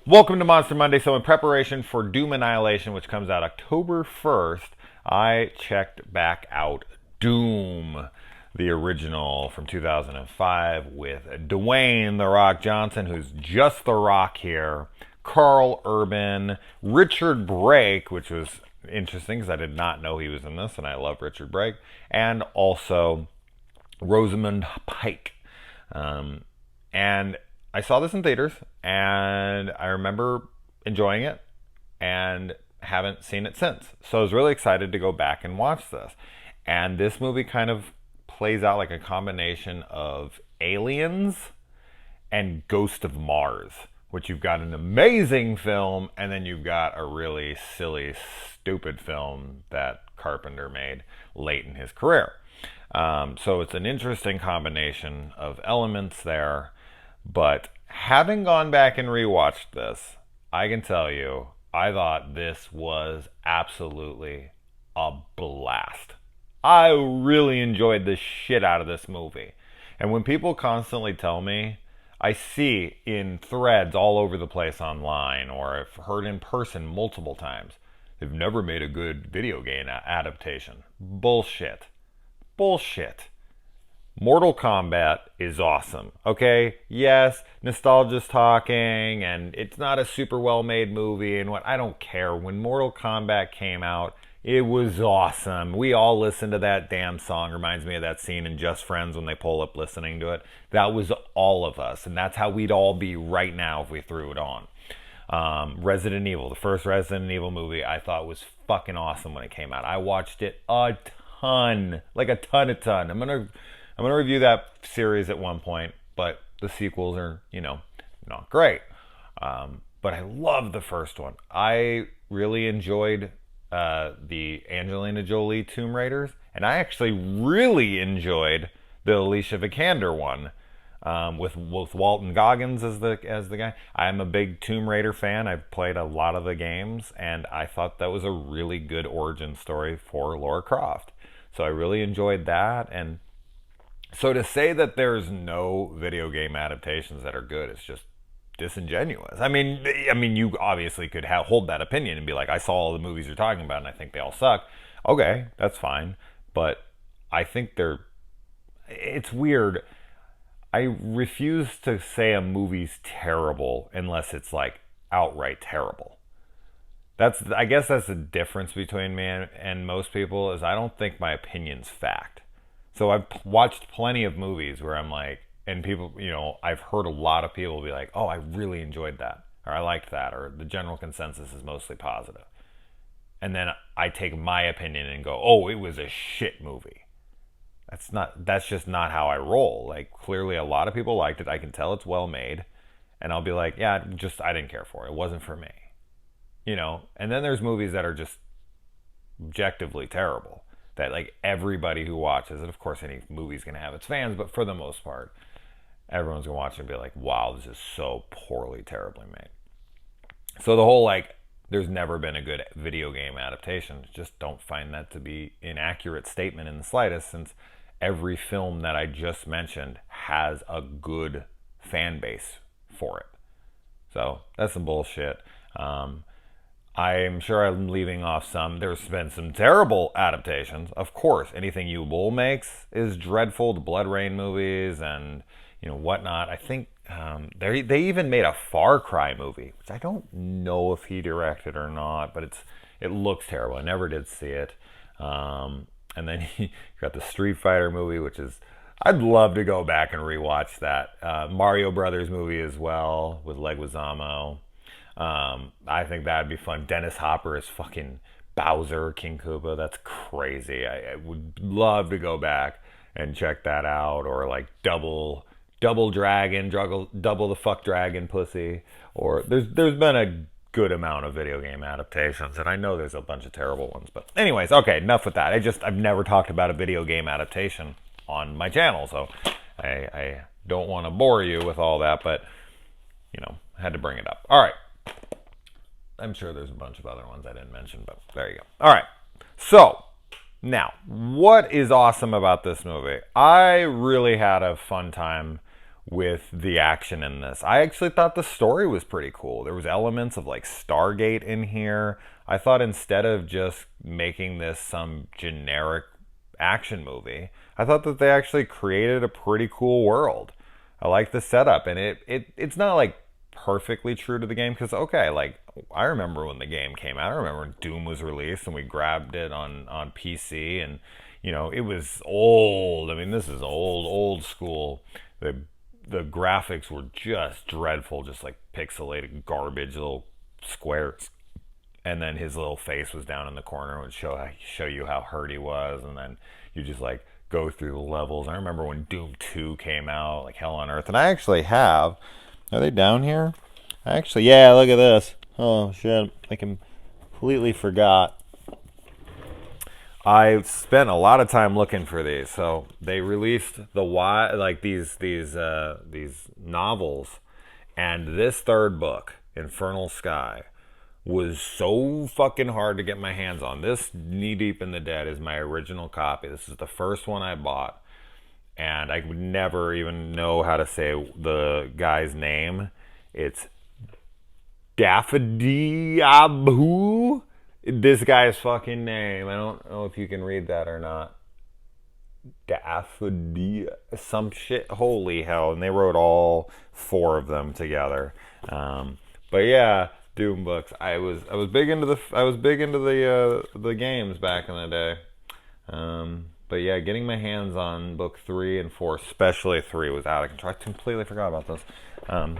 Welcome to Monster Monday. So, in preparation for Doom Annihilation, which comes out October 1st, I checked back out Doom, the original from 2005, with Dwayne "The Rock" Johnson, who's just The Rock here, Carl Urban, Richard Brake, which was interesting because I did not know he was in this, and I love Richard Brake, and also Rosamund Pike. And I saw this in theaters, and I remember enjoying it, and haven't seen it since. So I was really excited to go back and watch this. And this movie kind of plays out like a combination of Aliens and Ghost of Mars, which you've got an amazing film, and then you've got a really silly, stupid film that Carpenter made late in his career. So it's an interesting combination of elements there. But having gone back and rewatched this, I can tell you, I thought this was absolutely a blast. I really enjoyed the shit out of this movie. And when people constantly tell me, I see in threads all over the place online, or I've heard in person multiple times, they've never made a good video game adaptation. Bullshit. Bullshit. Mortal Kombat is awesome. Okay, yes, nostalgia's talking, and it's not a super well-made movie, and what I don't care. When Mortal Kombat came out, it was awesome. We all listened to that damn song. Reminds me of that scene in Just Friends when they pull up listening to it. That was all of us, and that's how we'd all be right now if we threw it on. Resident Evil, the first Resident Evil movie, I thought was fucking awesome when it came out. I watched it a ton, like a ton. I'm gonna review that series at one point, but the sequels are, not great. But I love the first one. I really enjoyed the Angelina Jolie Tomb Raiders, and I actually really enjoyed the Alicia Vikander one with Walton Goggins as the guy. I'm a big Tomb Raider fan. I've played a lot of the games, and I thought that was a really good origin story for Lara Croft. So I really enjoyed that, and so to say that there's no video game adaptations that are good, it's just disingenuous. I mean, you obviously could hold that opinion and be like, I saw all the movies you're talking about, and I think they all suck. Okay, that's fine, but I think it's weird. I refuse to say a movie's terrible unless it's like outright terrible. I guess that's the difference between me and most people, is I don't think my opinion's fact. So I've watched plenty of movies where I'm like, and people, I've heard a lot of people be like, oh, I really enjoyed that, or I liked that, or the general consensus is mostly positive. And then I take my opinion and go, oh, it was a shit movie. That's just not how I roll. Like, clearly a lot of people liked it. I can tell it's well made. And I'll be like, yeah, I didn't care for it. It wasn't for me. And then there's movies that are just objectively terrible, that like everybody who watches it, of course any movie's going to have its fans, but for the most part, everyone's going to watch it and be like, wow, this is so poorly, terribly made. So the whole like, there's never been a good video game adaptation, just don't find that to be an accurate statement in the slightest, since every film that I just mentioned has a good fan base for it. So that's some bullshit. I'm sure I'm leaving off some. There's been some terrible adaptations. Of course, anything Yu makes is dreadful. The Blood Rain movies and whatnot. I think they even made a Far Cry movie, which I don't know if he directed or not, but it looks terrible. I never did see it. And then you got the Street Fighter movie, which is, I'd love to go back and rewatch that. Mario Brothers movie as well with Leguizamo. I think that'd be fun. Dennis Hopper is fucking Bowser, King Koopa. That's crazy. I would love to go back and check that out. Or like double dragon, double the fuck dragon pussy. Or there's been a good amount of video game adaptations, and I know there's a bunch of terrible ones. But anyways, okay, enough with that. I've never talked about a video game adaptation on my channel, so I don't want to bore you with all that, but I had to bring it up. All right. I'm sure there's a bunch of other ones I didn't mention, but there you go. All right. So, now, what is awesome about this movie? I really had a fun time with the action in this. I actually thought the story was pretty cool. There was elements of like Stargate in here. I thought instead of just making this some generic action movie, I thought that they actually created a pretty cool world. I like the setup, and it's not like perfectly true to the game because okay, like I remember when the game came out. I remember when Doom was released and we grabbed it on PC, and it was old. I mean, this is old school. The graphics were just dreadful, just like pixelated garbage, little squares. And then his little face was down in the corner and would show you how hurt he was, and then you just like go through the levels. I remember when Doom 2 came out, like hell on earth. And I actually have, are they down here? Actually, yeah, look at this. Oh shit, I completely forgot. I spent a lot of time looking for these. So they released these novels, and this third book, Infernal Sky, was so fucking hard to get my hands on. This, Knee Deep in the Dead, is my original copy. This is the first one I bought, and I would never even know how to say the guy's name. It's Daffodiabu. This guy's fucking name. I don't know if you can read that or not. Daffodil, some shit. Holy hell! And they wrote all four of them together. But yeah, Doom books. I was big into the games back in the day. But yeah, getting my hands on book 3 and 4, especially 3, was out of control. I completely forgot about those. I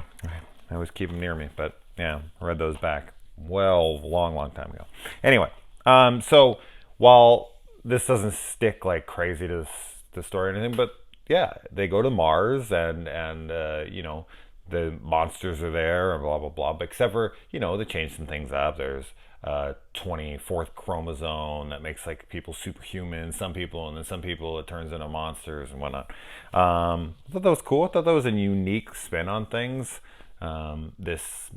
always keep them near me, but yeah, I read those back long time ago. Anyway, so while this doesn't stick like crazy to the story or anything, but yeah, they go to Mars and the monsters are there and blah blah blah. But except for they change some things up. There's 24th chromosome that makes like people superhuman, some people, and then some people it turns into monsters and whatnot. I thought that was cool. I thought that was a unique spin on things. This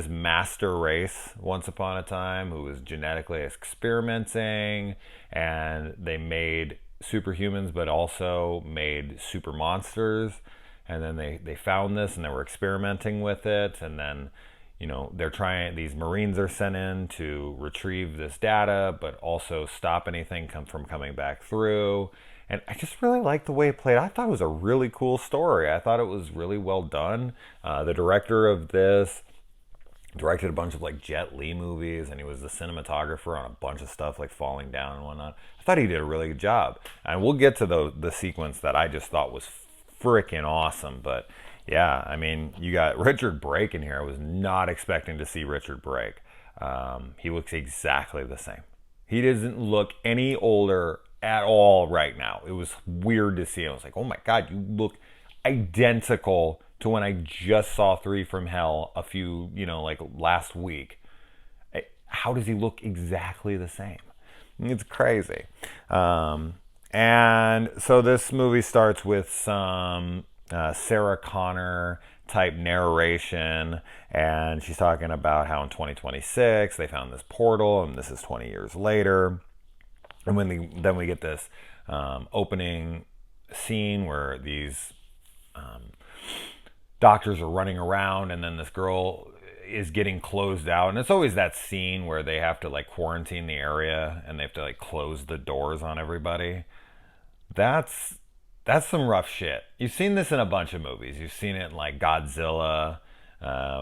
master race once upon a time who was genetically experimenting, and they made superhumans but also made super monsters, and then they found this and they were experimenting with it, and then these Marines are sent in to retrieve this data but also stop anything from coming back through. And I just really liked the way it played. I thought it was a really cool story. I thought it was really well done. The director of this directed a bunch of like Jet Li movies, and he was the cinematographer on a bunch of stuff like Falling Down and whatnot. I thought he did a really good job. And we'll get to the sequence that I just thought was freaking awesome. But yeah, I mean, you got Richard Brake in here. I was not expecting to see Richard Brake. He looks exactly the same. He doesn't look any older at all right now. It was weird to see him. I was like, oh my God, you look identical to when I just saw 3 from Hell like last week. How does he look exactly the same? It's crazy. And so this movie starts with some Sarah Connor type narration, and she's talking about how in 2026 they found this portal, and this is 20 years later. And then we get this opening scene where these doctors are running around, and then this girl is getting closed out. And it's always that scene where they have to like quarantine the area and they have to like close the doors on everybody. That's some rough shit. You've seen this in a bunch of movies. You've seen it in like Godzilla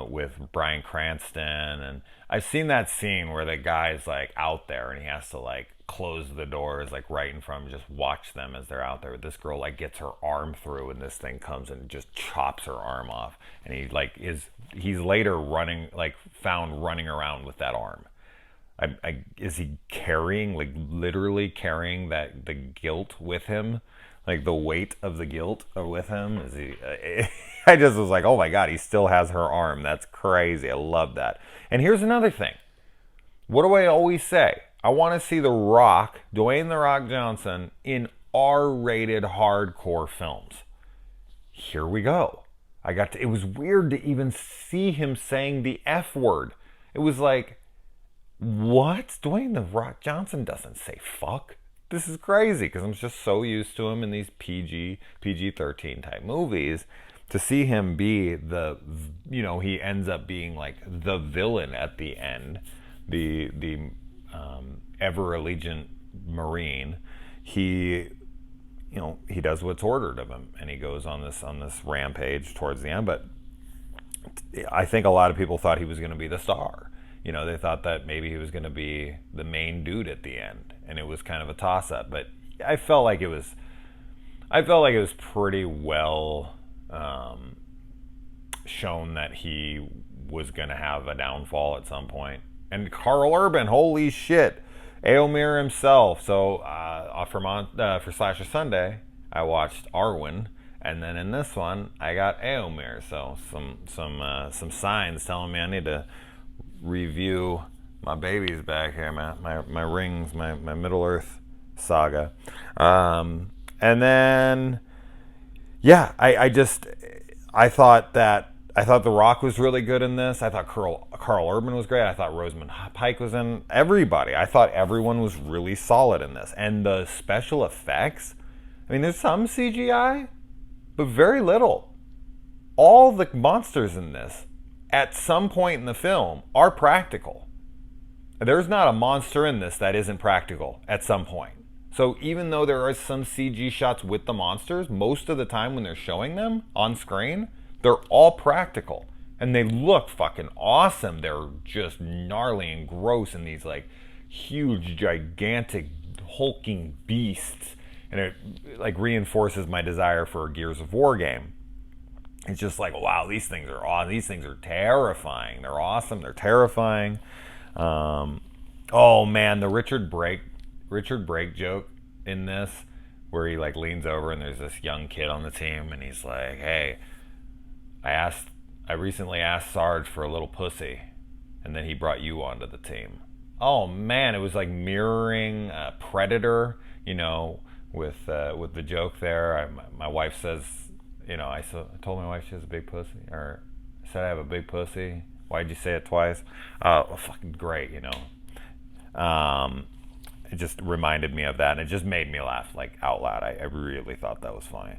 with Bryan Cranston, and I've seen that scene where the guy's like out there and he has to like close the doors like right in front of him, just watch them as they're out there. This girl like gets her arm through, and this thing comes and just chops her arm off, and he's later found running around with that arm. Is he literally carrying the guilt with him, like the weight of the guilt with him? Is he? I just was like, oh my God, he still has her arm. That's crazy. I love that. And here's another thing. What do I always say? I want to see The Rock, Dwayne The Rock Johnson, in R-rated hardcore films. Here we go. It was weird to even see him saying the F word. It was like, what? Dwayne The Rock Johnson doesn't say fuck. this is crazy because I'm just so used to him in these PG-13 type movies. To see him be the, he ends up being like the villain at the end, the ever allegiant Marine. He, he does what's ordered of him, and he goes on this rampage towards the end. But I think a lot of people thought he was going to be the star. They thought that maybe he was going to be the main dude at the end, and it was kind of a toss-up. But I felt like it was pretty well shown that he was going to have a downfall at some point. And Carl Urban, holy shit, Éomer himself. So for Slasher Sunday, I watched Arwen, and then in this one, I got Éomer. So some signs telling me I need to review my babies back here, my rings, my Middle Earth saga, and then I thought The Rock was really good in this. I thought Carl Urban was great. I thought Rosamund Pike was in. Everybody. I thought everyone was really solid in this. And the special effects, I mean, there's some CGI, but very little. All the monsters in this, at some point in the film, are practical. There's not a monster in this that isn't practical at some point. So even though there are some CG shots with the monsters, most of the time when they're showing them on screen, they're all practical. And they look fucking awesome. They're just gnarly and gross and these like huge, gigantic, hulking beasts. And it like reinforces my desire for a Gears of War game. It's just like, wow, these things are awesome. These things are terrifying. They're awesome. They're terrifying. Oh man, the Richard Brake joke in this, where he like leans over and there's this young kid on the team and he's like, hey, I recently asked Sarge for a little pussy, and then he brought you onto the team. Oh man, it was like mirroring Predator, with the joke there. My wife says, I told my wife she has a big pussy, or I said I have a big pussy. Why'd you say it twice? Fucking great, It just reminded me of that, and it just made me laugh like out loud. I really thought that was funny.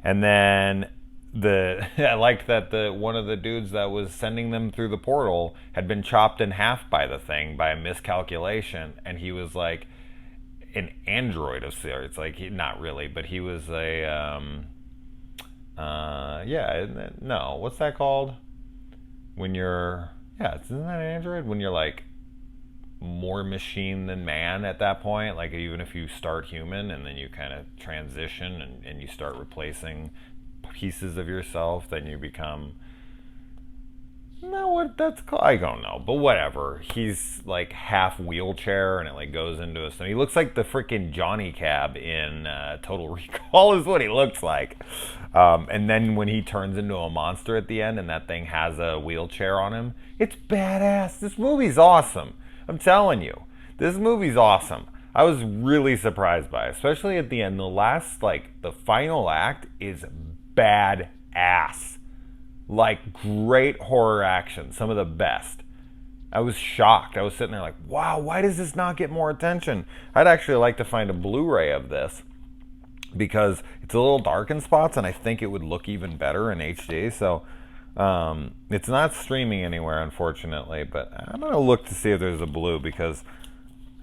And then I liked that one of the dudes that was sending them through the portal had been chopped in half by the thing by a miscalculation, and he was like an android of sorts. Like not really, but he was no, what's that called? When you're isn't that an android? When you're like more machine than man at that point, like even if you start human and then you kind of transition and you start replacing pieces of yourself, then you become, what that's called, I don't know, but whatever. He's like half wheelchair and it like goes into us, and he looks like the freaking Johnny Cab in Total Recall is what he looks like. And then when he turns into a monster at the end and that thing has a wheelchair on him, it's badass. This movie's awesome. I'm telling you, this movie's awesome. I was really surprised by it, especially at the end. The final act is badass. Like great horror action, some of the best. I was shocked. I was sitting there like, wow, why does this not get more attention? I'd actually like to find a Blu-ray of this because it's a little dark in spots and I think it would look even better in HD. So it's not streaming anywhere, unfortunately, but I'm going to look to see if there's a blue because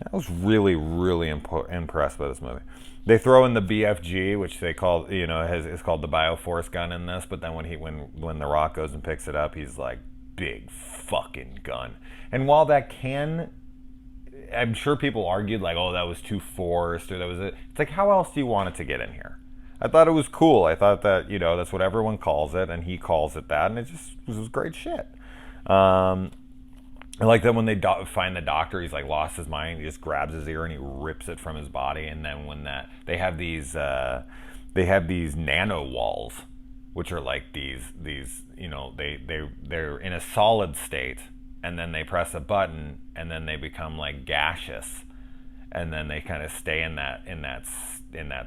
I was really, really impressed by this movie. They throw in the BFG, which they call, is called the Bioforce gun in this, but then when The Rock goes and picks it up, he's like, big fucking gun. And while that I'm sure people argued like, oh, that was too forced, or that was it. It's like, how else do you want it to get in here? I thought it was cool. I thought that, that's what everyone calls it, and he calls it that, and it was great shit. I like that when they find the doctor, he's like lost his mind. He just grabs his ear and he rips it from his body. And then when they have these nano walls, which are like these they're in a solid state, and then they press a button and then they become like gaseous, and then they kind of stay in that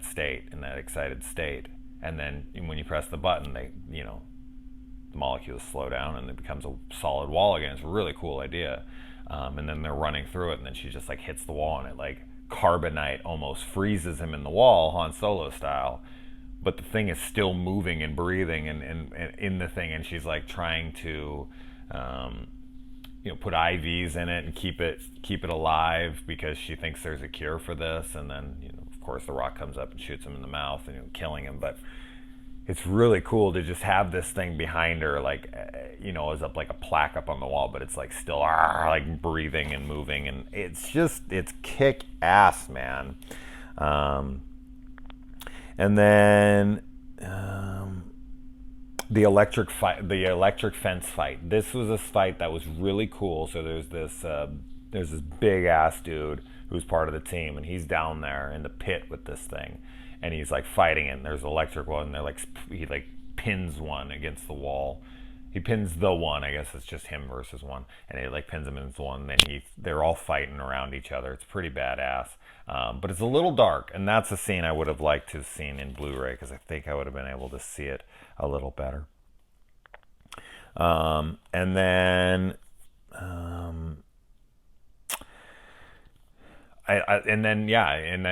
state, in that excited state. And then when you press the button, the molecules slow down and it becomes a solid wall again. It's a really cool idea. And then they're running through it, and then she just like hits the wall and it like carbonite almost freezes him in the wall, Han Solo style. But the thing is still moving and breathing and in the thing, and she's like trying to, put IVs in it and keep it alive because she thinks there's a cure for this. And then, of course, the Rock comes up and shoots him in the mouth and killing him. But it's really cool to just have this thing behind her, like, as up like a plaque up on the wall, but it's like still like breathing and moving, and it's kick ass, man. And then the electric fence fight. This was a fight that was really cool. So there's this big ass dude who's part of the team, and he's down there in the pit with this thing, and he's like fighting it. And there's electric one, and he pins one against the wall. He pins the one. I guess it's just him versus one, and he pins him into one. And then they're all fighting around each other. It's pretty badass. But it's a little dark, and that's a scene I would have liked to have seen in Blu-ray because I think I would have been able to see it a little better. And then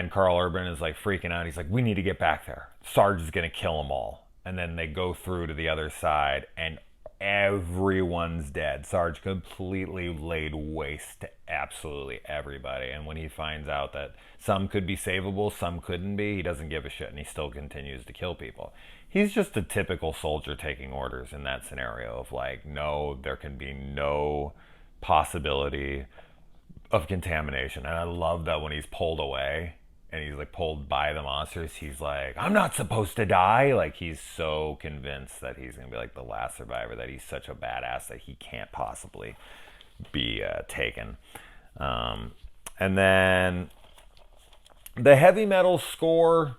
Carl Urban is like freaking out. He's like, "We need to get back there. Sarge is gonna kill them all." And then they go through to the other side, and everyone's dead. Sarge completely laid waste to absolutely everybody. And when he finds out that some could be savable, some couldn't be, he doesn't give a shit, and he still continues to kill people. He's just a typical soldier taking orders in that scenario of like, no, there can be no possibility of contamination. And I love that when he's pulled away and he's like pulled by the monsters, he's like, "I'm not supposed to die." Like, he's so convinced that he's gonna be like the last survivor, that he's such a badass that he can't possibly be taken. And then the heavy metal score,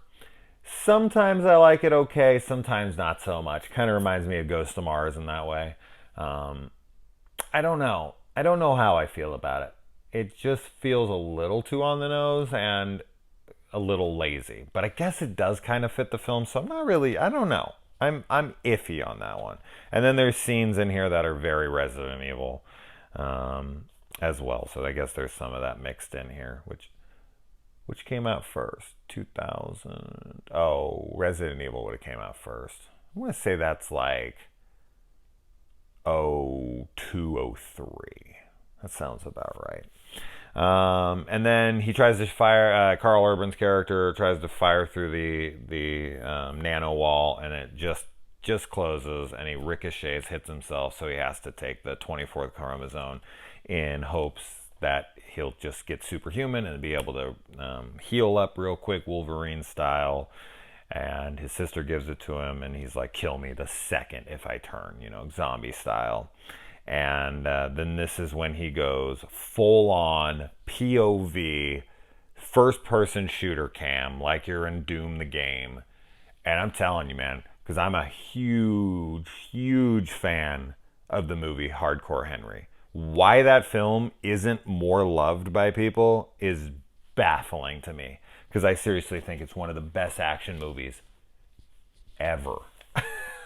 sometimes I like it okay, sometimes not so much. Kind of reminds me of Ghost of Mars in that way. I don't know how I feel about it. It just feels a little too on the nose and a little lazy, but I guess it does kind of fit the film, so I'm not really, I don't know. I'm iffy on that one. And then there's scenes in here that are very Resident Evil as well, so I guess there's some of that mixed in here. Which came out first? 2000. Oh, Resident Evil would have came out first. I want to say that's like 0203. That sounds about right. And then he tries to fire, Carl Urban's character tries to fire through the nano wall, and it just closes, and he ricochets, hits himself, so he has to take the 24th chromosome in hopes that he'll just get superhuman and be able to heal up real quick, Wolverine style. And his sister gives it to him, and he's like, "Kill me the second if I turn," zombie style. And then this is when he goes full-on POV, first-person shooter cam, like you're in Doom the game. And I'm telling you, man, because I'm a huge, huge fan of the movie Hardcore Henry. Why that film isn't more loved by people is baffling to me, because I seriously think it's one of the best action movies ever.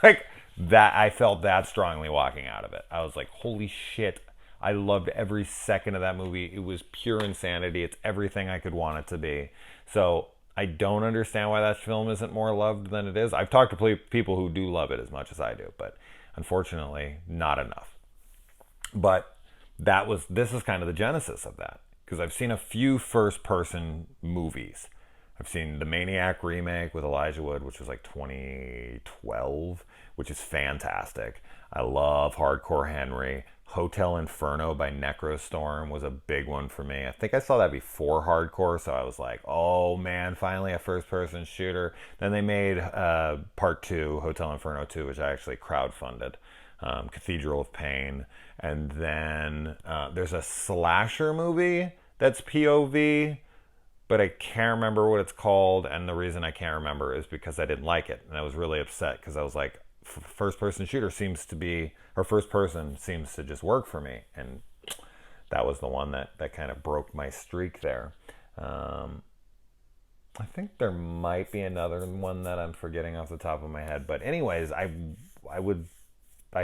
Like, that, I felt that strongly walking out of it. I was like, holy shit, I loved every second of that movie. It was pure insanity. It's everything I could want it to be. So I don't understand why that film isn't more loved than it is. I've talked to people who do love it as much as I do, but unfortunately not enough. But this is kind of the genesis of that, because I've seen a few first-person movies. I've seen the Maniac remake with Elijah Wood, which was like 2012, which is fantastic. I love Hardcore Henry. Hotel Inferno by Necrostorm was a big one for me. I think I saw that before Hardcore, so I was like, oh man, finally a first-person shooter. Then they made Part 2, Hotel Inferno 2, which I actually crowdfunded, Cathedral of Pain. And then there's a slasher movie that's POV, but I can't remember what it's called, and the reason I can't remember is because I didn't like it, and I was really upset, because I was like, first-person shooter seems to just work for me, and that was the one that kind of broke my streak there. I think there might be another one that I'm forgetting off the top of my head, but anyways, I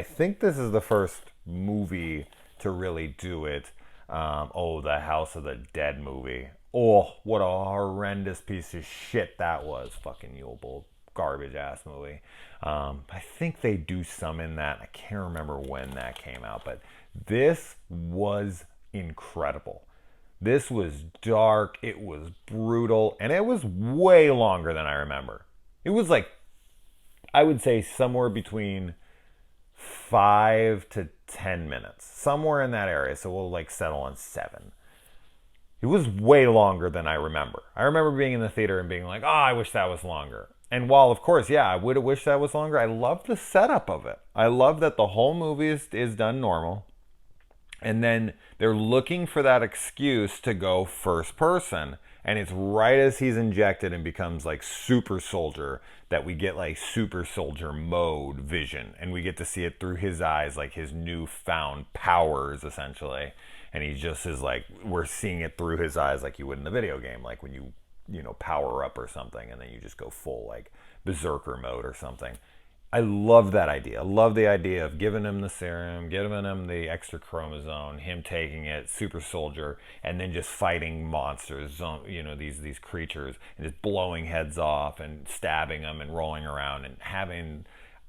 think this is the first movie to really do it. The House of the Dead movie. Oh, what a horrendous piece of shit that was. Fucking Yule Bolt. Garbage ass movie. I think they do some in that. I can't remember when that came out, but this was incredible. This was dark, it was brutal, and it was way longer than I remember. It was like, I would say somewhere between 5 to 10 minutes, somewhere in that area. So we'll like settle on 7. It was way longer than I remember. I remember being in the theater and being like, oh, I wish that was longer. And while, of course, yeah, I would have wished that was longer, I love the setup of it. I love that the whole movie is done normal. And then they're looking for that excuse to go first person. And it's right as he's injected and becomes like super soldier that we get like super soldier mode vision. And we get to see it through his eyes, like his newfound powers, essentially. And he just is like, we're seeing it through his eyes like you would in the video game. Like when you know, power up or something and then you just go full like berserker mode or something. I love that idea. I love the idea of giving him the serum, giving him the extra chromosome, him taking it, super soldier, and then just fighting monsters, you know, these creatures, and just blowing heads off and stabbing them and rolling around and having.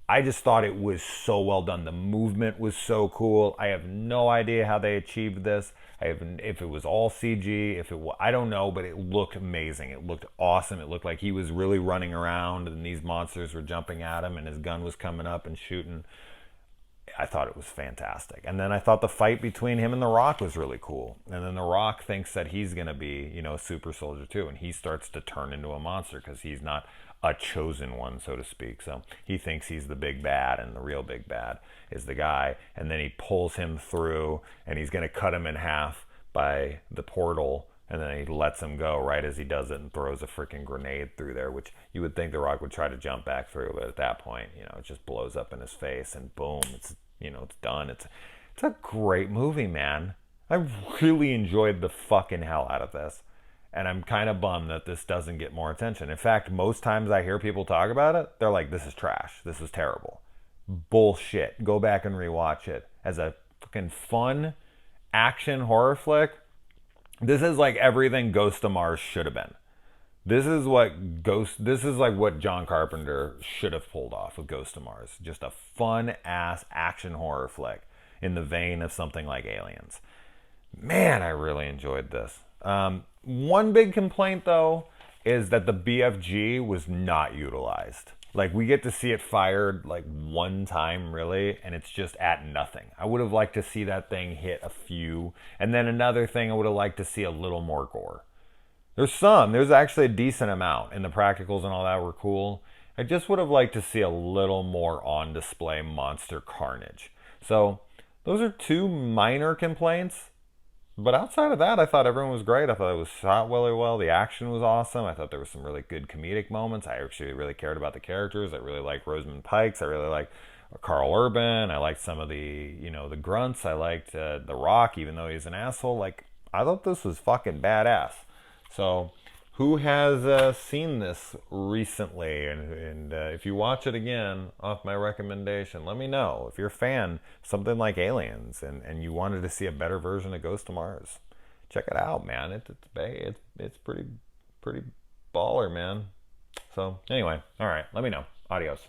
I just thought it was so well done. The movement was so cool. I have no idea how they achieved this. If it was all CG, I don't know, but it looked amazing. It looked awesome. It looked like he was really running around and these monsters were jumping at him and his gun was coming up and shooting. I thought it was fantastic. And then I thought the fight between him and The Rock was really cool. And then The Rock thinks that he's going to be, you know, a super soldier too. And he starts to turn into a monster because he's not a chosen one, so to speak. So he thinks he's the big bad, and the real big bad is the guy. And then he pulls him through, and he's going to cut him in half by the portal. And then he lets him go right as he does it and throws a freaking grenade through there, which you would think The Rock would try to jump back through. But at that point, you know, it just blows up in his face and boom, it's, you know, it's done. It's a great movie, man. I really enjoyed the fucking hell out of this. And I'm kind of bummed that this doesn't get more attention. In fact, most times I hear people talk about it, they're like, this is trash. This is terrible. Bullshit. Go back and rewatch it. As a fucking fun action horror flick, this is like everything Ghost of Mars should have been. This is like what John Carpenter should have pulled off with Ghost of Mars. Just a fun ass action horror flick in the vein of something like Aliens. Man, I really enjoyed this. One big complaint, though, is that the BFG was not utilized. Like, we get to see it fired, like, one time, really, and it's just at nothing. I would have liked to see that thing hit a few. And then another thing, I would have liked to see a little more gore. There's actually a decent amount, and the practicals and all that were cool. I just would have liked to see a little more on display monster carnage. So, those are two minor complaints. But outside of that, I thought everyone was great. I thought it was shot really well. The action was awesome. I thought there was some really good comedic moments. I actually really cared about the characters. I really liked Rosamund Pike. I really liked Carl Urban. I liked some of the, you know, the grunts. I liked The Rock, even though he's an asshole. Like, I thought this was fucking badass. So, who has seen this recently? And if you watch it again, off my recommendation, let me know. If you're a fan, something like Aliens, and you wanted to see a better version of Ghost of Mars, check it out, man. It's pretty baller, man. So anyway, all right, let me know. Adios.